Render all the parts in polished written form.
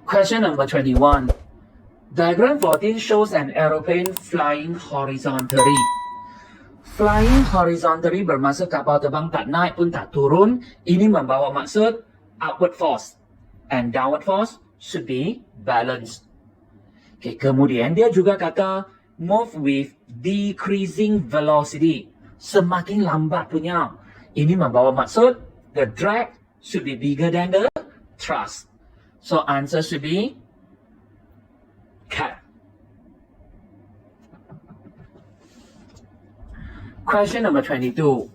Question number 21. Diagram 14 shows an aeroplane flying horizontally. Flying horizontally bermaksud kapal terbang tak naik pun tak turun. Ini membawa maksud upward force. And downward force should be balanced. Okay, kemudian dia juga kata move with decreasing velocity. Semakin lambat punya. Ini membawa maksud the drag should be bigger than the thrust. So answer should be cat. Question number 22.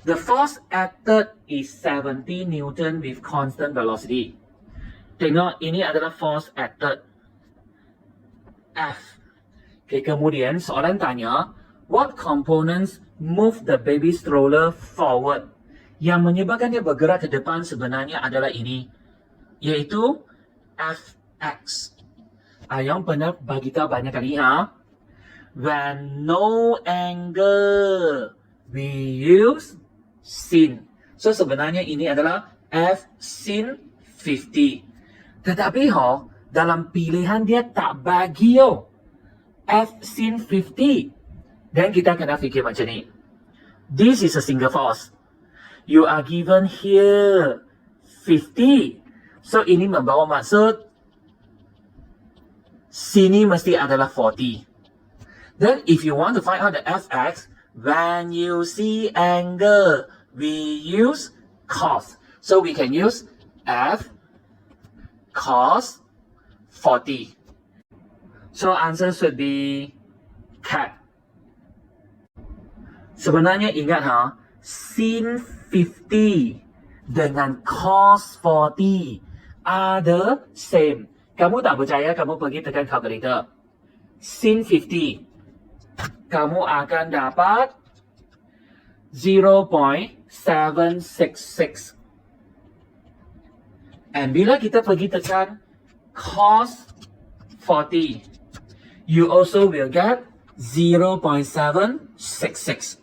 The force acted is 70 Newton with constant velocity. Tengok, ini adalah force acted. F. Okay, kemudian soalan tanya, what components move the baby stroller forward? Yang menyebabkan dia bergerak ke depan sebenarnya adalah ini, iaitu Fx. Yang pernah bagi tahu banyak kali, When no angle, we use sin. So sebenarnya ini adalah F sin 50. Tetapi dalam pilihan dia tak bagi F sin 50. Dan kita kena fikir macam ni. This is a single force. You are given here 50. So ini membawa maksud sini mesti adalah 40. Then if you want to find out the Fx, when you see angle, we use cos. So we can use F cos 40. So answer should be cat. Sebenarnya ingat sin 50 dengan cos 40 are the same. Kamu tak percaya, kamu pergi tekan calculator. Sin 50. Kamu akan dapat 0.766. And bila kita pergi tekan cos 40, you also will get 0.766.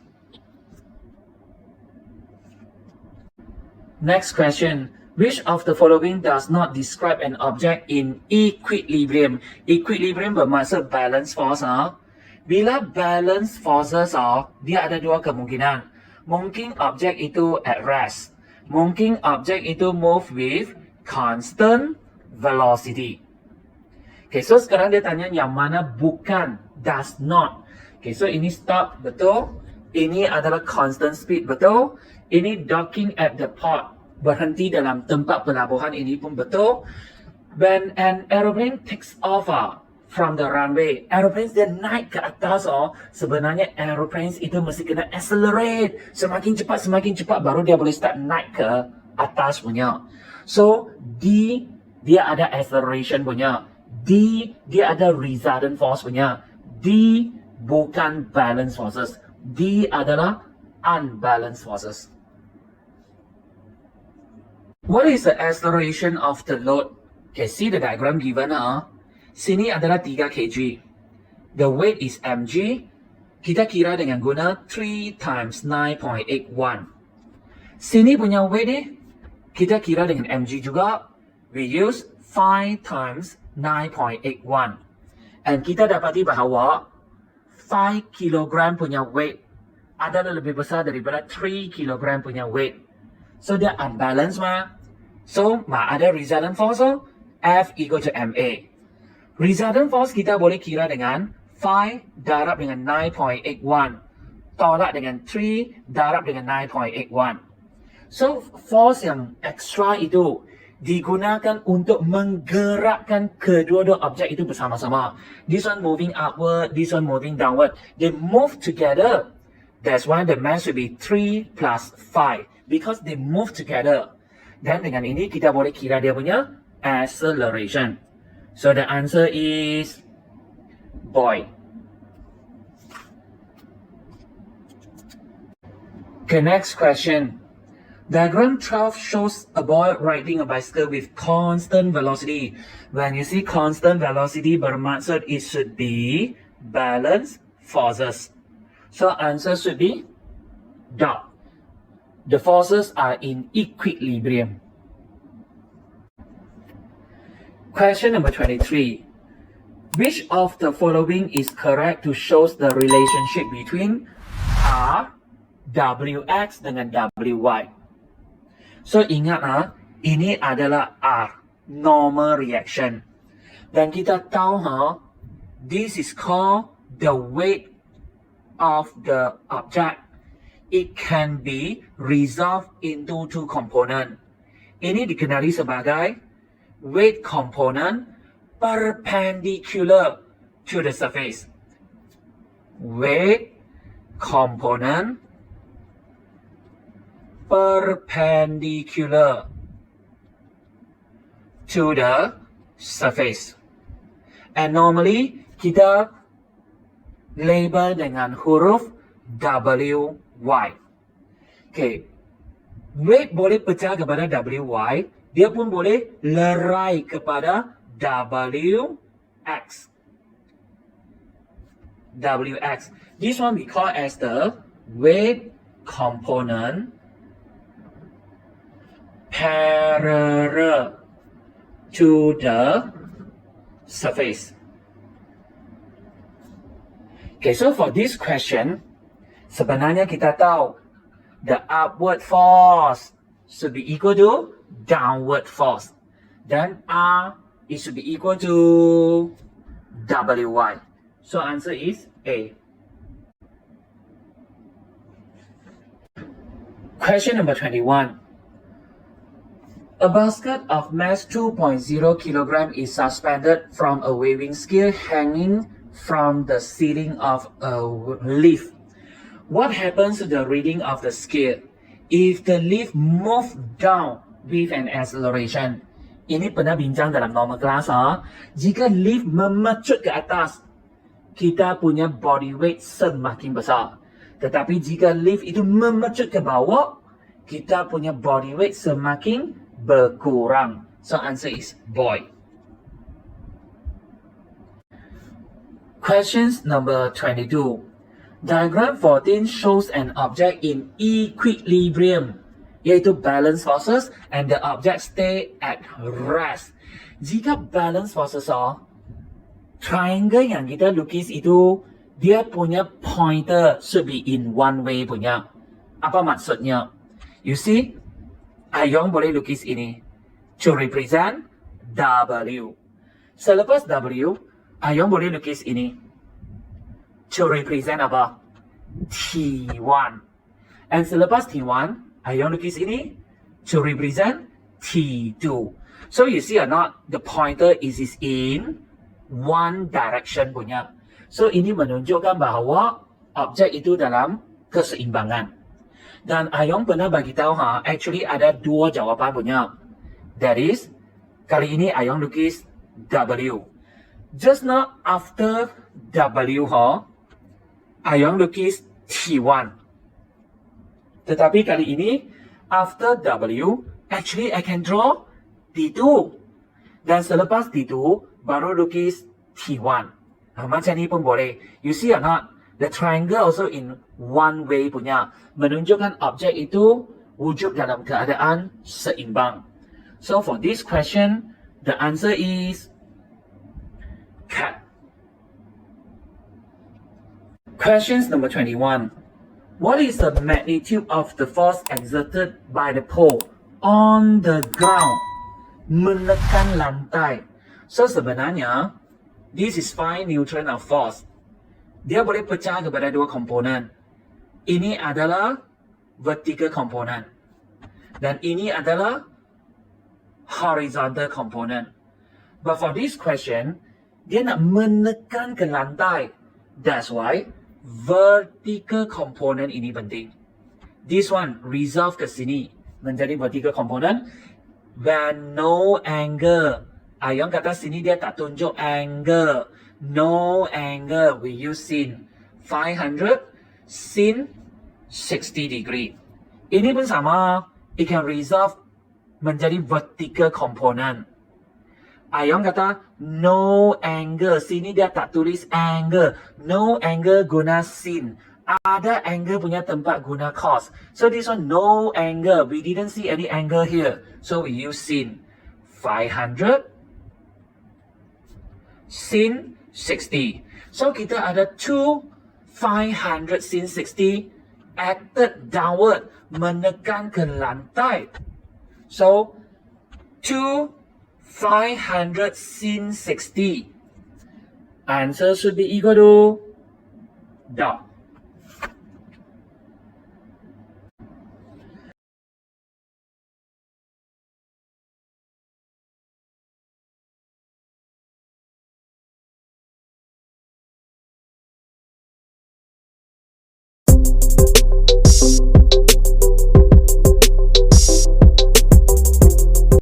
Next question. Which of the following does not describe an object in equilibrium? Equilibrium bermaksud balance force. Bila balance forces, dia ada dua kemungkinan. Mungkin objek itu at rest. Mungkin objek itu move with constant velocity. Okay, so sekarang dia tanya yang mana bukan, does not. Okay, so ini stop, betul. Ini adalah constant speed, betul. Ini docking at the port, berhenti dalam tempat pelabuhan, ini pun betul. When an aeroplane takes off from the runway, aeroplanes dia naik ke atas, sebenarnya aeroplanes itu mesti kena accelerate. Semakin cepat baru dia boleh start naik ke atas punya. So, D, dia ada acceleration punya. D, dia ada resultant force punya. D, bukan balance forces. D adalah unbalanced forces. What is the acceleration of the load? Okay, see the diagram given. Sini adalah 3 kg. The weight is mg. Kita kira dengan guna 3 times 9.81. Sini punya weight ni, kita kira dengan mg juga. We use 5 times 9.81. And kita dapati bahawa 5 kg punya weight adalah lebih besar daripada 3 kg punya weight. So dia unbalanced So ada resultant force, F equal to ma. Resultant force kita boleh kira dengan 5 darab dengan 9.81 tolak dengan 3 darab dengan 9.81. So force yang extra itu digunakan untuk menggerakkan kedua-dua objek itu bersama-sama. This one moving upward, this one moving downward. They move together. That's why the mass should be 3 plus 5 because they move together. Dan dengan ini kita boleh kira dia punya acceleration. So the answer is boy. Okay, next question. Diagram 12 shows a boy riding a bicycle with constant velocity. When you see constant velocity, bermaksud it should be balance forces. So answer should be dot. The forces are in equilibrium. Question number 23. Which of the following is correct to show the relationship between R, WX dengan WY? So ingat ini adalah R, normal reaction. Dan kita tahu this is called the weight of the object. It can be resolved into two components. Ini dikenali sebagai weight component perpendicular to the surface. Weight component perpendicular to the surface. And normally kita label dengan huruf WY. Okay. Weight boleh pecah kepada WY, dia pun boleh lerai kepada WX. WX. This one we call as the weight component parallel to the surface. Okay, so for this question, sebenarnya kita tahu the upward force should be equal to downward force. Then R, it should be equal to WY. So answer is A. Question number 21. A basket of mass 2.0 kg is suspended from a weighing scale hanging from the ceiling of a lift. What happens to the reading of the scale if the lift moves down with an acceleration? Ini pernah bincang dalam normal class. Jika lift memecut ke atas, kita punya body weight semakin besar. Tetapi jika lift itu memecut ke bawah, kita punya body weight semakin berkurang. So answer is boy. Questions number 22. Diagram 14 shows an object in equilibrium, iaitu balance forces, and the object stay at rest. Jika balance forces triangle yang kita lukis itu, dia punya pointer should be in one way punya. Apa maksudnya? You see, Ayong boleh lukis ini to represent W. Selepas W, Ayong boleh lukis ini to represent apa? T1. And selepas T1, Ayong lukis ini to represent T2. So you see or not, the pointer is in one direction punya. So ini menunjukkan bahawa objek itu dalam keseimbangan. Dan Ayong pernah bagi tahu actually ada dua jawapan punya. That is, kali ini Ayong lukis W. Just now after W Ayong lukis T1. Tetapi kali ini after W, actually I can draw T2. Dan selepas T2 baru lukis T1. Macam ni pun boleh. You see or not? The triangle also in one way punya. Menunjukkan objek itu wujud dalam keadaan seimbang. So for this question, the answer is cat. Questions number 21. What is the magnitude of the force exerted by the pole on the ground? Menekan lantai. So sebenarnya, this is 5 newton of force. Dia boleh pecah kepada dua komponen. Ini adalah vertical component. Dan ini adalah horizontal component. But for this question, dia nak menekan ke lantai. That's why vertical component ini penting. This one resolve ke sini menjadi vertical component. When no angle. Ayong kata sini dia tak tunjuk angle. No angle, we use sin 500, sin 60 degree. Ini pun sama, it can resolve menjadi vertical component. Ayong kata no angle, sini dia tak tulis angle. No angle guna sin. Ada angle punya tempat guna cos. So this one no angle, we didn't see any angle here. So we use sin 500 sin 60. So kita ada 2 500 sin 60 acted downward, menekan ke lantai. So 2 500 sin 60. Answer should be equal to dot.